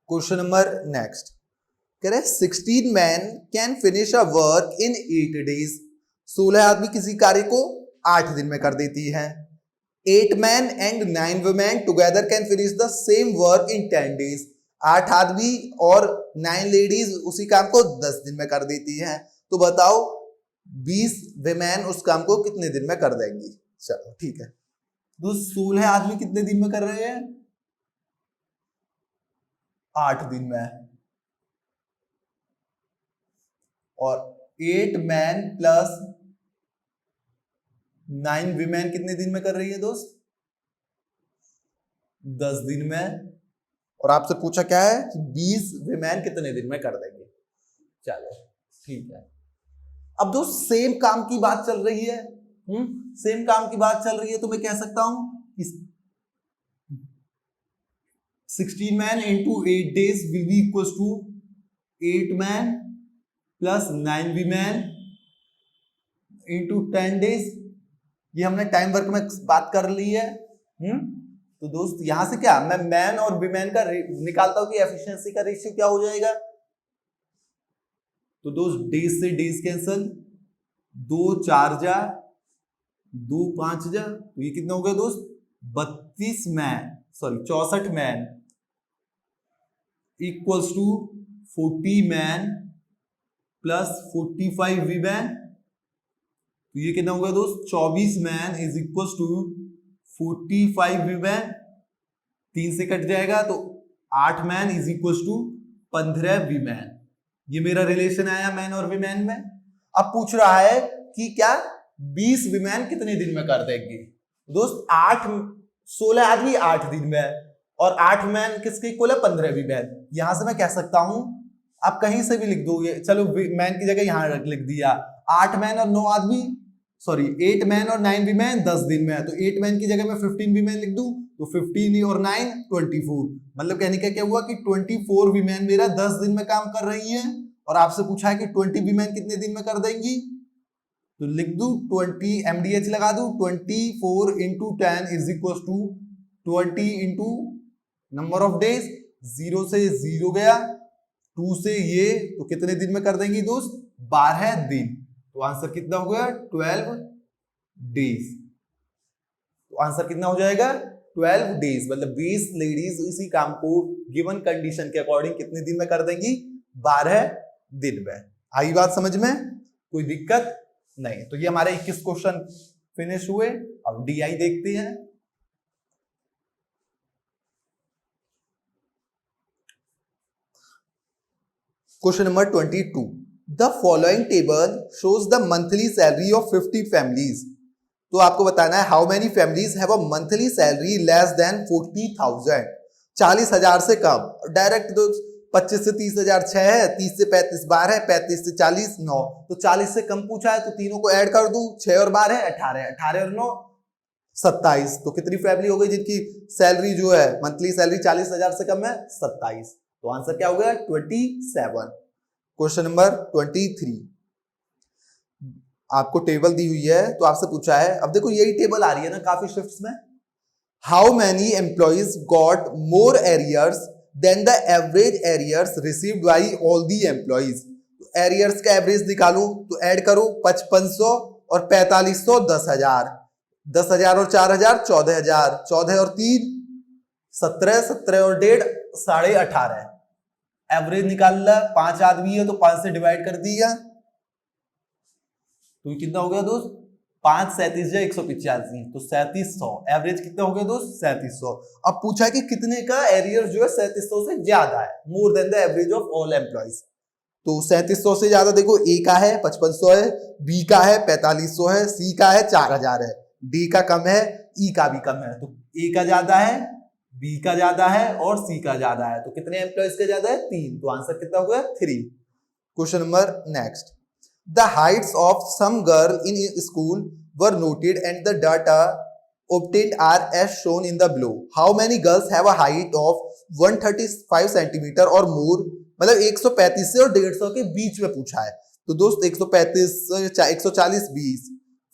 क्वेश्चन नंबर नेक्स्ट कह रहे 16 man can finish a work in 8 days 16 आदमी किसी कार्य को 8 दिन में कर देती है। 8 man and 9 women together can finish the same work in 10 days 8 आदमी और 9 लेडीज उसी काम को 10 दिन में कर देती हैं। तो बताओ 20 वुमेन उस काम को कितने दिन में कर देंगी। चलो ठीक है दोस्त 16 आदमी कितने दिन में कर रहे हैं 8 दिन में और 8 मैन प्लस 9 वीमेन कितने दिन में कर रही है दोस्त 10 दिन में और आपसे पूछा क्या है कि 20 वीमेन कितने दिन में कर देंगे। चलो ठीक है अब दोस्त सेम काम की बात चल रही है सेम काम की बात चल रही है तो मैं कह सकता हूं 16 man into 8 days will be equal to 8 man plus 9 women into 10 days. ये हमने टाइम वर्क में बात कर ली है। तो दोस्त यहां से क्या मैं मैन और वीमेन का निकालता हूं कि एफिशिएंसी का रेशियो क्या हो जाएगा। तो दोस्त डेज से डेज कैंसल 2 4 जा 2 5 जा तो ये कितना हो गया दोस्त 64 man equals to 40 man plus 45 women तो ये कितना होगा दोस्त 24 man is equals to 45 women 3 से कट जाएगा तो 8 man is equals to 15 women. ये मेरा रिलेशन आया मैन और वीमेन में। अब पूछ रहा है कि क्या 20 वीमेन कितने दिन में कर देंगे। दोस्त 16 आदमी 8 दिन में और 8 मैन किसके इक्वल है 15 वीमेन। यहां से मैं कह सकता हूं आप कहीं से भी लिख दो चलो मैन की जगह यहां लिख दिया 8 मैन और 9 आदमी 8 मैन और 9 वीमेन 10 दिन में है तो 8 मैन की जगह मैं 15 वीमेन लिख दूं तो 15 और 9 24 मतलब कहने का क्या हुआ कि 24 वीमेन मेरा 10 दिन में काम कर रही है और आपसे पूछा है कि 20 वीमेन कितने दिन में कर देंगी तो लिख दू 20 MDH लगा दू 24 into 10 is equal to 20 into number of days 0 से 0 गया 2 से ये तो कितने दिन में कर देंगी दोस्त 12 दिन तो आंसर कितना हो गया 12 डेज। तो आंसर कितना हो जाएगा 12 डेज मतलब 20 लेडीज इसी काम को गिवन कंडीशन के अकॉर्डिंग कितने दिन में कर देंगी 12 दिन में। आई बात समझ में कोई दिक्कत नहीं। तो ये हमारे 21 क्वेश्चन फिनिश हुए। अब DI देखते हैं। Question number 22 the following table shows the monthly salary of 50 families. तो आपको बताना है how many families have a monthly salary less than 40,000 40,000 से कम। डायरेक्ट 25 से 30,000 6 है 30 से 35 12 है 35 से 40 9 तो 40 से कम पूछा है तो तीनों को ऐड कर दूं 6 और 12 18 18 और 9 27 तो कितनी फैमिली हो गई जिनकी सैलरी जो है मंथली सैलरी 40,000 से कम है 27। तो आंसर क्या हो गया 27। क्वेश्चन नंबर 23 आपको टेबल दी हुई है तो आपसे पूछा है अब देखो यही टेबल आ रही है ना काफी शिफ्ट्स में। How many employees got more arrears than the average arrears received by all the employees. Arrears का एवरेज निकालू तो ऐड करो 5500 और 4500 10,000 10,000 और 4,000 14,000 14 और 3 17 17 और 1.5 18.5 एवरेज निकाल ला 5 आदमी है तो 5 से डिवाइड कर दिया तो कितना हो गया दोस्त 5 37 या 185 तो 3700 एवरेज कितना हो गया दोस्त 3700। अब पूछा है कि कितने का एरियर जो है 3700 से ज्यादा है more than the average of all employees. तो 3700 से ज्यादा देखो ए का है 5500 है बी का है 4500 है सी का है 4000 है डी का कम है ई का भी कम है तो ए का ज्यादा है, बी का ज्यादा है और सी का ज्यादा है, तो कितने एम्प्लॉयज का ज्यादा है? 3, तो आंसर कितना हो गया? 3। Question number next, the heights of some girl in school were noted and the data obtained are as shown in the below. How many girls have a height of 135 centimeter or more? मतलब 135 से और 150 के बीच में पूछा है। तो दोस्त 135 140 20,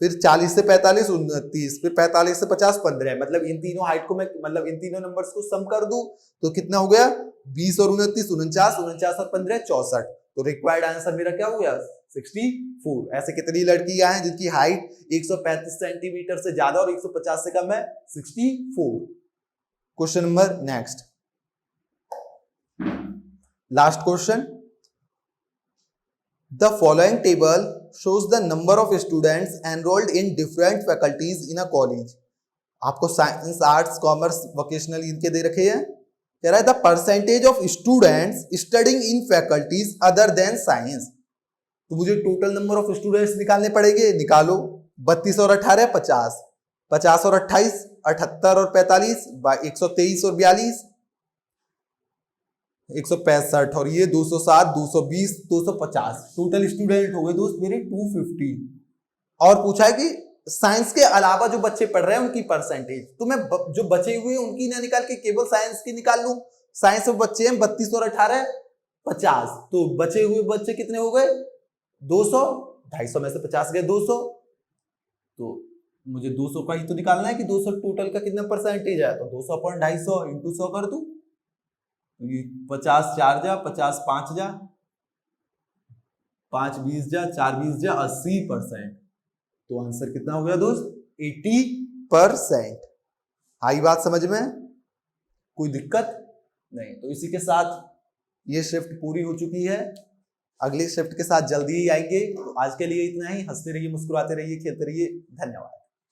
फिर 40 से 45 29, फिर 45 से 50 15, मतलब इन तीनों हाइट को मैं मतलब इन तीनों नंबर्स को सम कर दूं तो कितना हो गया? 20 और 29 49, 49 और 15 64। तो रिक्वायर्ड आंसर मेरा क्या हो गया? 64। ऐसे कितनी लड़कियां हैं जिनकी हाइट 135 सेंटीमीटर से ज्यादा और 150 से कम है? 64। Question number next, last question, the following table shows the number of students enrolled in different faculties in a college. आपको साइंस, आर्ट्स, कॉमर्स, वोकेशनल इनके दे रखे हैं। कह रहा है the percentage of students studying in faculties other than science. तो मुझे total number of students निकालने पड़ेंगे, निकालो। 32 और 18 50, 50 और 28 78 और 45, 123 और 42 165 और ये 207 220 250, टोटल स्टूडेंट हो गए दोस्त मेरे 250। और पूछा है कि साइंस के अलावा जो बच्चे पढ़ रहे हैं उनकी परसेंटेज, तो मैं जो बचे हुए उनकी ना निकाल के केवल साइंस की निकाल लूं। साइंस में बच्चे हैं 32 और 18 50, तो बचे हुए बच्चे कितने हो गए? 200। 250 में से 50 गए 200, तो मुझे 200 का ही तो निकालना है कि 200 टोटल का कितना परसेंटेज है। तो 200 अपॉइंट 250 इंटू 100 कर दूं, 50 4 जा 50 5 जा 5 20 जा 4 20 जा 80%। तो आंसर कितना हो गया दोस्त? 80%। आई बात समझ में? कोई दिक्कत नहीं। तो इसी के साथ ये शिफ्ट पूरी हो चुकी है। अगली शिफ्ट के साथ जल्दी ही आएंगे। तो आज के लिए इतना ही। हंसते रहिए, मुस्कुराते रहिए, खेलते रहिए। धन्यवाद।